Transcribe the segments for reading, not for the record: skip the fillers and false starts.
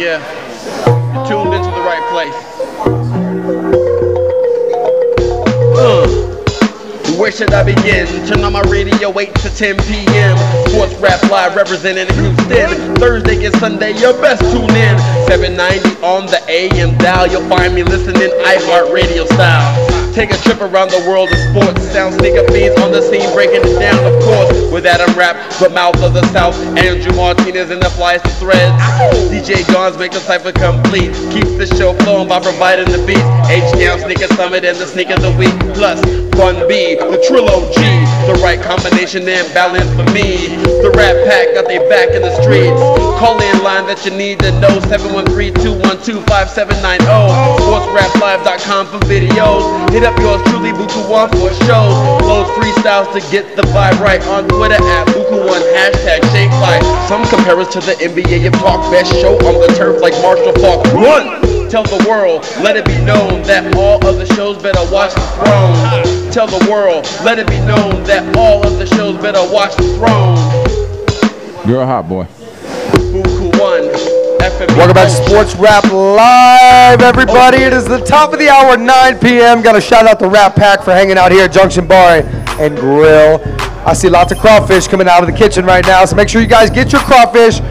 Yeah, you're tuned into the right place. Where should I begin? Turn on my radio 8 to 10 p.m. Sports Rap Live representing Houston. Thursday and Sunday, your best tune in. 790 on the AM dial. You'll find me listening iHeartRadio style. Take a trip around the world of sports. Sound sneaker fiends on the scene, breaking it down, of course. With Adam Rap, the mouth of the South. Andrew Martinez and the flyest of threads. DJ Gons make the cipher complete. Keeps the show flowing by providing the beats. H-Down, Sneaker Summit, and the Sneak of the Week. Plus, Fun B, the Trilogy. The right combination and balance for me. The Rat Pack got they back in the streets. Call in line that you need to know. 713-212-5790. SportsRapLive.com for videos. Hit up yours truly, Buku1 for shows. Flows freestyles to get the vibe right. On Twitter at Buku1, hashtag Shakefly. Some compare us to the NBA and talk best show on the turf like Marshall Falk. Run! Tell the world, let it be known that all of the shows better watch the throne. Tell the world, let it be known that all of the shows better watch the throne. You're a hot boy. Buku1, FME. Welcome back to Sports Rap Live, everybody. It is the top of the hour, 9 p.m. Got to shout out the Rat Pack for hanging out here at Junction Bar and Grill. I see lots of crawfish coming out of the kitchen right now, so make sure you guys get your crawfish.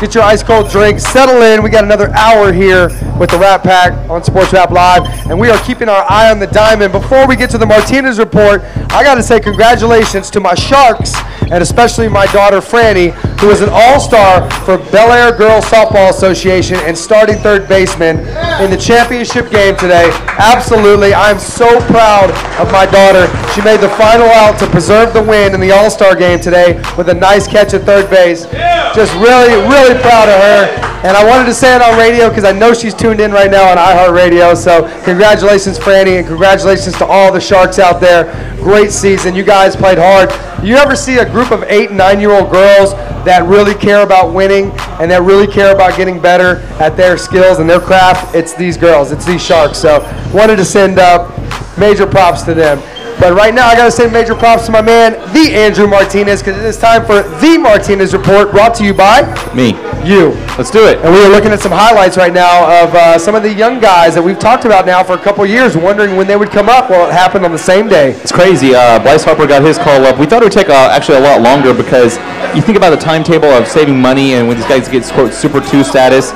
Get your ice cold drink, settle in. We got another hour here with the Rat Pack on Sports Rap Live, and we are keeping our eye on the diamond. Before we get to the Martinez report, I got to say congratulations to my Sharks, and especially my daughter Franny, who is an all-star for Bel Air Girls Softball Association and starting third baseman in the championship game today. Absolutely, I'm so proud of my daughter. She made the final out to preserve the win in the all-star game today with a nice catch at third base. Just really, really proud of her. And I wanted to say it on radio because I know she's tuned in right now on iHeartRadio. So congratulations, Franny, and congratulations to all the Sharks out there. Great season. You guys played hard. You ever see a group of 8- and 9-year-old girls that really care about winning and that really care about getting better at their skills and their craft? It's these girls. It's these Sharks. So wanted to send up major props to them. But right now, I got to say major props to my man, the Andrew Martinez, because it is time for the Martinez Report, brought to you by me. You. Let's do it. And we are looking at some highlights right now of some of the young guys that we've talked about now for a couple years, wondering when they would come up. Well, it happened on the same day. It's crazy. Bryce Harper got his call up. We thought it would take actually a lot longer because you think about the timetable of saving money and when these guys get, quote, Super 2 status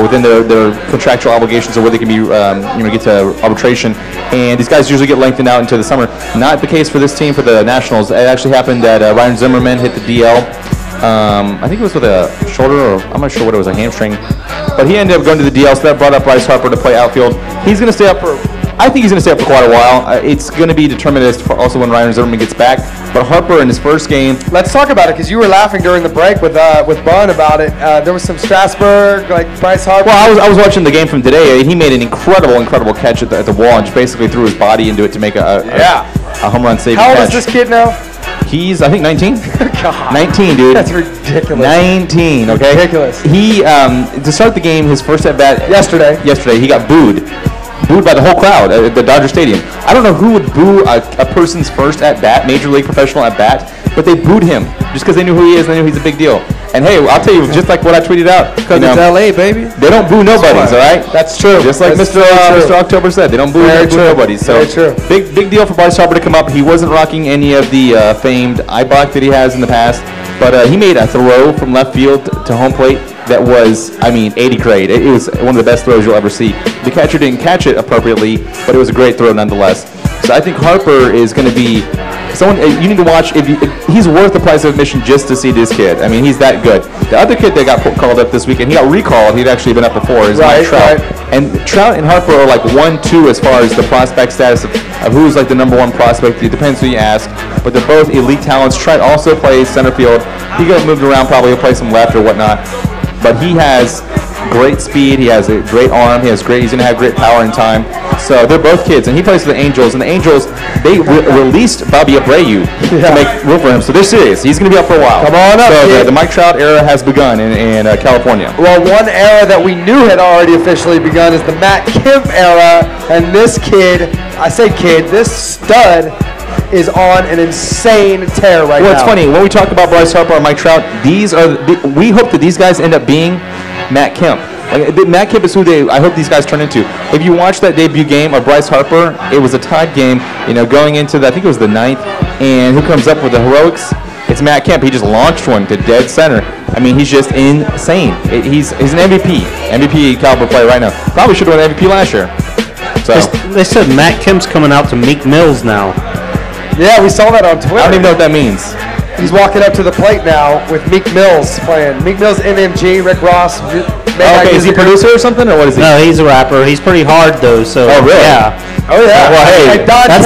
within their contractual obligations or where they can be, get to arbitration. And these guys usually get lengthened out into the summer. Not the case for this team, for the Nationals. It actually happened that Ryan Zimmerman hit the DL. I think it was with a shoulder, or I'm not sure what it was, a hamstring. But he ended up going to the DL, so that brought up Bryce Harper to play outfield. He's going to stay up for, I think he's going to stay up for quite a while. It's going to be determined as to also when Ryan Zimmerman gets back. But Harper in his first game. Let's talk about it, because you were laughing during the break with Bun about it. There was some Strasburg, like Bryce Harper. Well, I was watching the game from today. He made an incredible catch at the wall and just basically threw his body into it to make a home run saving catch. How old is this kid now? He's, I think, 19. God. 19, dude. That's ridiculous. 19, okay? Ridiculous. He, to start the game, his first at-bat yesterday, he got booed by the whole crowd at the Dodger Stadium. I don't know who would boo a person's first at-bat, Major League professional at-bat, but they booed him just because they knew who he is and they knew he's a big deal. And hey, I'll tell you, just like what I tweeted out. Because it's LA, baby. They don't boo nobodies, all right? That's true. Just like Mr. October said, they don't boo nobodies. So big deal for Bryce Harper to come up. He wasn't rocking any of the famed eye block that he has in the past, but he made a throw from left field to home plate that was, 80 grade. It was one of the best throws you'll ever see. The catcher didn't catch it appropriately, but it was a great throw nonetheless. So I think Harper is going to be someone you need to watch. If he's worth the price of admission just to see this kid. He's that good. The other kid that got called up this weekend, he got recalled. He'd actually been up before. Is Mike Trout. And Trout and Harper are like 1-2 as far as the prospect status of who's like the number one prospect. It depends who you ask. But they're both elite talents. Trout also plays center field. He got moved around. Probably he'll play some left or whatnot. But he has great speed. He has a great arm. He's going to have great power and time. So they're both kids, and he plays for the Angels. And the Angels, they released Bobby Abreu to make room for him. So they're serious. He's going to be up for a while. Come on up, So the Mike Trout era has begun in California. Well, one era that we knew had already officially begun is the Matt Kemp era. And this kid, I say kid, this stud is on an insane tear right now. Well, it's funny. When we talk about Bryce Harper and Mike Trout, we hope that these guys end up being Matt Kemp. Matt Kemp is who I hope these guys turn into. If you watch that debut game of Bryce Harper, it was a tied game, going into I think it was the 9th, and who comes up with the heroics? It's Matt Kemp. He just launched one to dead center. I mean, he's just insane. He's an MVP caliber player right now. Probably should have won MVP last year. So they said Matt Kemp's coming out to Meek Mills now. Yeah, we saw that on Twitter. I don't even know what that means. He's walking up to the plate now with Meek Mills playing. Meek Mills, MMG, Rick Ross. Okay, is he a producer or something, or what is he? No, he's a rapper. He's pretty hard though. So oh really? Yeah. Oh yeah. Well, hey, that's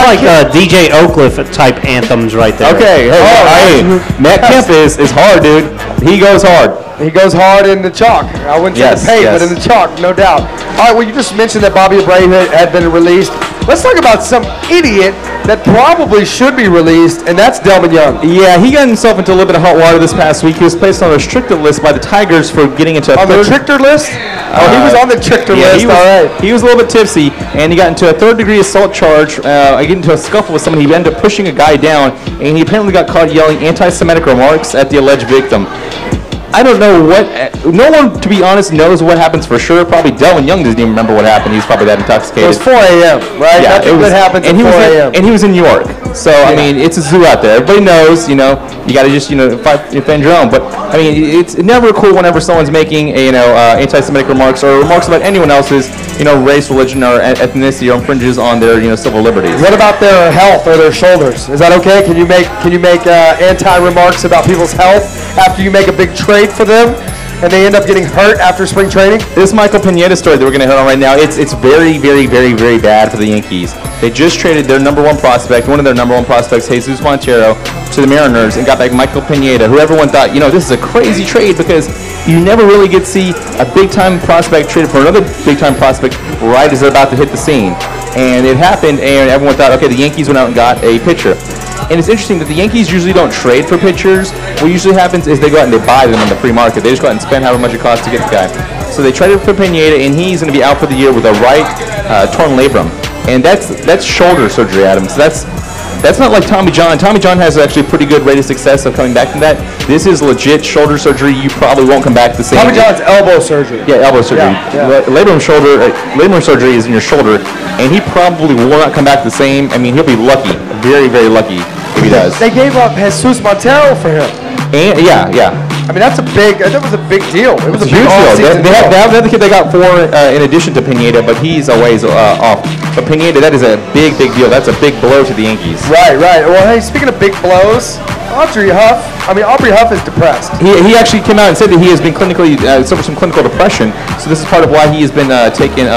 like DJ Oakcliffe type anthems right there. Okay. Hey, Matt Kemp is hard, dude. He goes hard. He goes hard in the chalk. I wouldn't say the paint, but in the chalk, no doubt. All right, well, you just mentioned that Bobby Abreu had been released. Let's talk about some idiot that probably should be released, and that's Delvin Young. Yeah, he got himself into a little bit of hot water this past week. He was placed on a restricted list by the Tigers for getting into the restricted list? Oh, he was on the restricted list, all right. He was a little bit tipsy, and he got into a third-degree assault charge. Get into a scuffle with someone. He ended up pushing a guy down, and he apparently got caught yelling anti-Semitic remarks at the alleged victim. I don't know no one, to be honest, knows what happens for sure. Probably Delvin Young doesn't even remember what happened. He was probably that intoxicated. It was 4 a.m., right? Yeah, Nothing good happens at 4 a.m. And he was in New York. So, I mean, it's a zoo out there. Everybody knows, you got to just, defend your own. But, I mean, it's never cool whenever someone's making, anti-Semitic remarks or remarks about anyone else's, race, religion, or ethnicity or infringes on their, civil liberties. What about their health or their shoulders? Is that okay? Can you make anti-remarks about people's health after you make a big trade for them and they end up getting hurt after spring training? This Michael Pineda story that we're going to hit on right now, it's very, very, very, very bad for the Yankees. They just traded their number one prospect, one of their number one prospects, Jesus Montero, to the Mariners and got back Michael Pineda, who everyone thought, this is a crazy trade because you never really get to see a big-time prospect traded for another big-time prospect right as they're about to hit the scene. And it happened, and everyone thought, okay, the Yankees went out and got a pitcher. And it's interesting that the Yankees usually don't trade for pitchers. What usually happens is they go out and they buy them on the free market. They just go out and spend however much it costs to get the guy. So they traded for Pineda, and he's going to be out for the year with a right torn labrum. And that's shoulder surgery, Adam. So that's not like Tommy John. Tommy John has actually a pretty good rate of success of coming back from that. This is legit shoulder surgery. You probably won't come back the same. Tommy John's elbow surgery. Yeah, elbow surgery. Yeah. Labrum surgery is in your shoulder, and he probably will not come back the same. I mean, he'll be lucky, very, very lucky if he does. They gave up Jesus Montero for him. And yeah. I mean, that was a big deal. It was a huge deal. They have another kid they got for in addition to Pineda, but he's a ways off. But Pineda, that is a big, big deal. That's a big blow to the Yankees. Right. Well, hey, speaking of big blows, Aubrey Huff is depressed. He actually came out and said that he has been clinically suffered some clinical depression. So this is part of why he has been taken.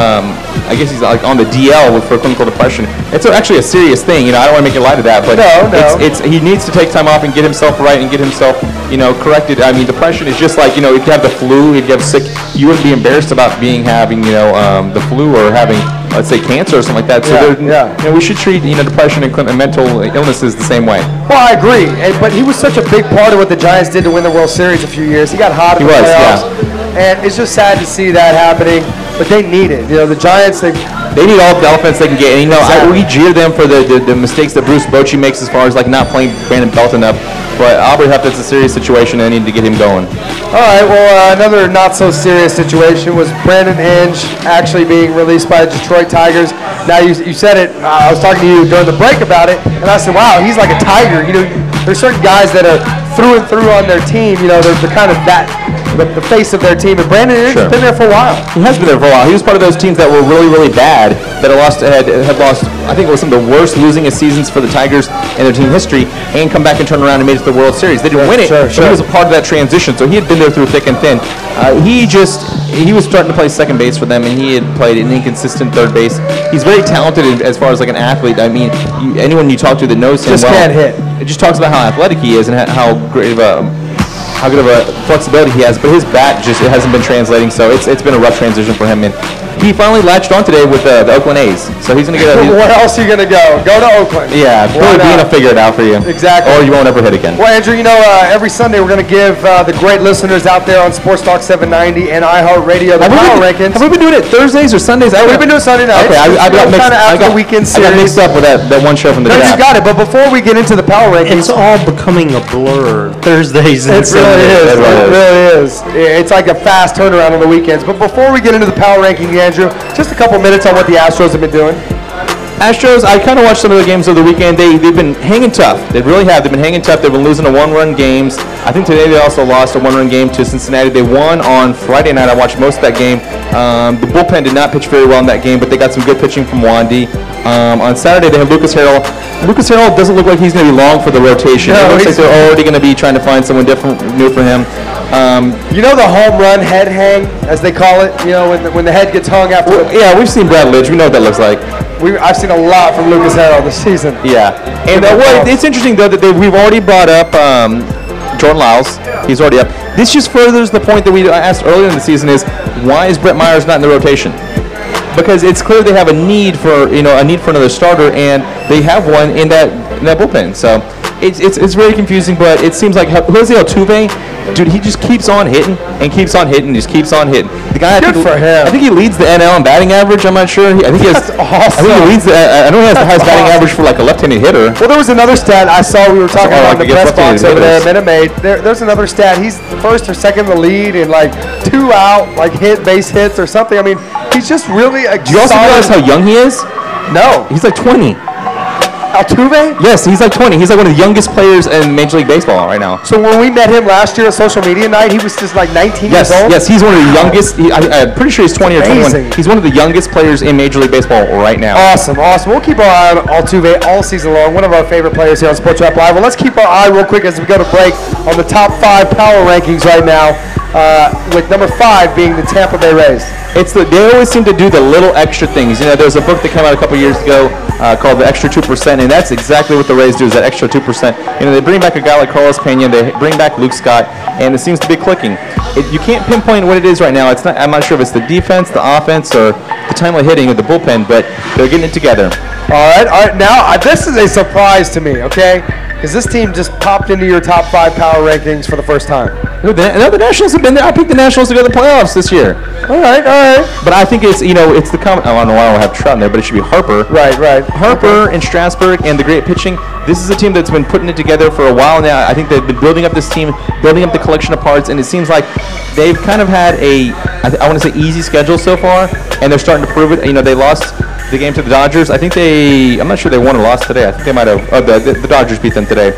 I guess he's like on the DL for clinical depression. It's actually a serious thing. I don't want to make a light of that, but no. He needs to take time off and get himself right and get himself corrected. I mean, depression is just like if you have the flu, if you have sick, you wouldn't be embarrassed about having the flu or having, let's say, cancer or something like that. So we should treat depression and mental illnesses the same way. Well, I agree, but he was such a big part of what the Giants did to win the World Series a few years. He got hot in the playoffs, and it's just sad to see that happening. But they need it. The Giants, they need all the offense they can get. And, we jeer them for the mistakes that Bruce Bochy makes as far as not playing Brandon Belt enough. But Aubrey Huff, that's a serious situation, and they need to get him going. All right, well, another not-so-serious situation was Brandon Inge actually being released by the Detroit Tigers. Now, you said it. I was talking to you during the break about it, and I said, wow, he's like a tiger. There's certain guys that are through and through on their team. They're kind of the face of their team, and Brandon Inge has been there for a while. He has been there for a while. He was part of those teams that were really, really bad, that had lost, I think it was some of the worst losingest seasons for the Tigers in their team history, and come back and turn around and made it to the World Series. They didn't win it, but he was a part of that transition, so he had been there through thick and thin. He was starting to play second base for them, and he had played an inconsistent third base. He's very talented as far as an athlete. I mean, anyone you talk to that knows him can't hit. It just talks about how athletic he is and how great of how good of a flexibility he has, but his bat it hasn't been translating, so it's been a rough transition for him. And he finally latched on today with the Oakland A's, so he's going to get Where else are you going to go? Go to Oakland. Yeah, Billy Beane will figure it out for you. Exactly. Or you won't ever hit again. Well, Andrew, every Sunday we're going to give the great listeners out there on Sports Talk 790 and iHeartRadio the Power Rankings. Have we been doing it Thursdays or Sundays? We've been doing Sunday nights. Okay, I got mixed up with that one show from the draft. You got it, but before we get into the Power Rankings. It's all becoming a blur. Thursdays and Sundays. really is. It really is. It's like a fast turnaround on the weekends. But before we get into the power rankings, Andrew, just a couple minutes on what the Astros have been doing. Astros, I kind of watched some of the games of the weekend. They've been hanging tough. They really have. They've been hanging tough. They've been losing to one-run games. I think today they also lost a one-run game to Cincinnati. They won on Friday night. I watched most of that game. The bullpen did not pitch very well in that game, but they got some good pitching from Wandy. On Saturday, they have Lucas Harrell. Lucas Harrell doesn't look like he's going to be long for the rotation. No, it looks like they're already going to be trying to find someone different, new for him. You know the home run head hang, as they call it? You know, when the head gets hung after. Yeah, we've seen Brad Lidge. We know what that looks like. I've seen a lot from Lucas Harrell this season. Yeah, and it's interesting though that we've already brought up Jordan Lyles. He's already up. This just furthers the point that we asked earlier in the season: is why is Brett Myers not in the rotation? Because it's clear they have a need for another starter, and they have one in that bullpen. So it's very confusing, but it seems like Jose Altuve, dude, he just keeps on hitting and keeps on hitting, just keeps on hitting. The guy, Good for him. I think he leads the NL in batting average. I'm not sure. I think he has. That's awesome. I think he leads. I know he has the highest batting average for like a left-handed hitter. Well, there was another stat I saw. We were talking about in the press box over there at Minute Maid. There's another stat. He's first or second in the lead in like 2 out, like base hits or something. I mean, he's just really a Do you also realize how young he is? No. He's like 20. Altuve? Yes, he's like 20. He's like one of the youngest players in Major League Baseball right now. So when we met him last year at Social Media Night, he was just like 19 years old? Yes, he's one of the youngest. I'm pretty sure he's 20 or 21. Amazing. He's one of the youngest players in Major League Baseball right now. Awesome. We'll keep our eye on Altuve all season long. One of our favorite players here on Sports Rap Live. Well, let's keep our eye real quick as we go to break on the top 5 power rankings right now, with number 5 being the Tampa Bay Rays. They always seem to do the little extra things. You know, there's a book that came out a couple years ago called The Extra 2%, and that's exactly what the Rays do, is that extra 2%. You know, they bring back a guy like Carlos Pena, they bring back Luke Scott, and it seems to be clicking. You can't pinpoint what it is right now. I'm not sure if it's the defense, the offense, or the timely hitting of the bullpen, but they're getting it together. All right. Now, this is a surprise to me, okay? Because this team just popped into your top 5 power rankings for the first time. The Nationals have been there. I picked the Nationals to go to the playoffs this year. All right. But I think it's the comment. I don't know why I don't have Trout in there, but it should be Harper. Right. Harper and Strasburg and the great pitching. This is a team that's been putting it together for a while now. I think they've been building up this team, building up the collection of parts, and it seems like they've kind of had I want to say easy schedule so far, and they're starting to prove it. You know, they lost the game to the Dodgers. I'm not sure they won or lost today. I think they might have. The Dodgers beat them today.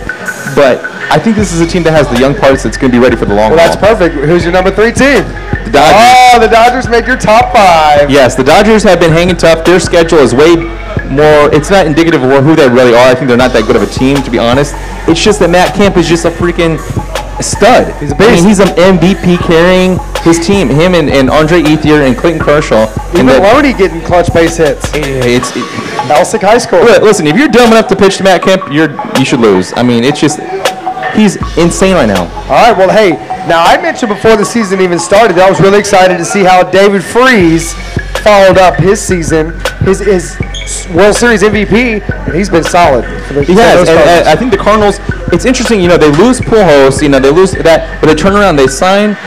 But I think this is a team that has the young parts that's going to be ready for the long haul. Well, that's perfect. Who's your number 3 team? The Dodgers. Oh, the Dodgers make your top 5. Yes, the Dodgers have been hanging tough. Their schedule is way more. It's not indicative of who they really are. I think they're not that good of a team, to be honest. It's just that Matt Kemp is just a freaking stud. He's a beast. I mean, he's an MVP carrying his team. Him and Andre Ethier and Clayton Kershaw. Even Loney getting clutch base hits. Elsick High School. Listen, if you're dumb enough to pitch to Matt Kemp, you should lose. I mean, it's just he's insane right now. All right, well, hey, now I mentioned before the season even started that I was really excited to see how David Freese followed up his season, his World Series MVP, and he's been solid. He has, and I think the Cardinals, it's interesting, you know, they lose Pujols, you know, they lose that, but they turn around, they sign,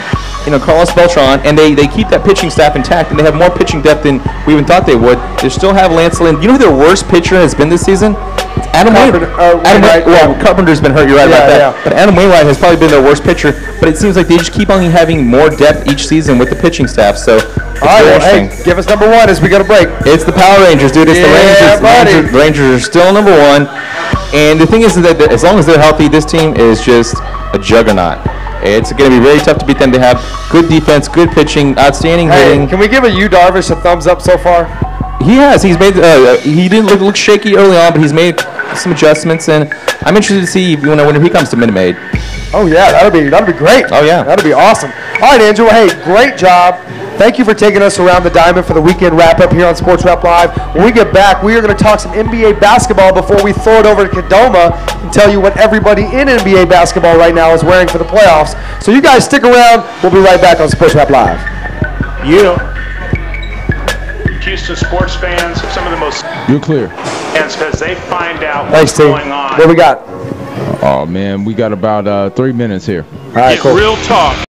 you know, Carlos Beltran, and they keep that pitching staff intact, and they have more pitching depth than we even thought they would. They still have Lance Lynn. You know who their worst pitcher has been this season? It's Adam Wainwright. Well, Carpenter's been hurt, you're right about that. Yeah. But Adam Wainwright has probably been their worst pitcher, but it seems like they just keep on having more depth each season with the pitching staff, so it's very interesting. Hey, give us number 1 as we go to break. It's the Power Rangers, dude. It's the Rangers. The Rangers are still number 1. And the thing is that as long as they're healthy, this team is just a juggernaut. It's going to be very tough to beat them. They have good defense, good pitching, outstanding hitting. Can we give Yu Darvish a thumbs up so far? He has. He's made. He didn't look shaky early on, but he's made some adjustments, and I'm interested to see when he comes to Minute Maid. Oh yeah, that'll be great. Oh yeah, that'll be awesome. All right, Andrew. Hey, great job. Thank you for taking us around the diamond for the weekend wrap-up here on Sports Rap Live. When we get back, we are going to talk some NBA basketball before we throw it over to Kadoma and tell you what everybody in NBA basketball right now is wearing for the playoffs. So you guys stick around. We'll be right back on Sports Rap Live. Houston sports fans, some of the most... You're clear. ...fans because they find out what's going on. What we got? Oh, man, we got about 3 minutes here. All right, cool. Real talk.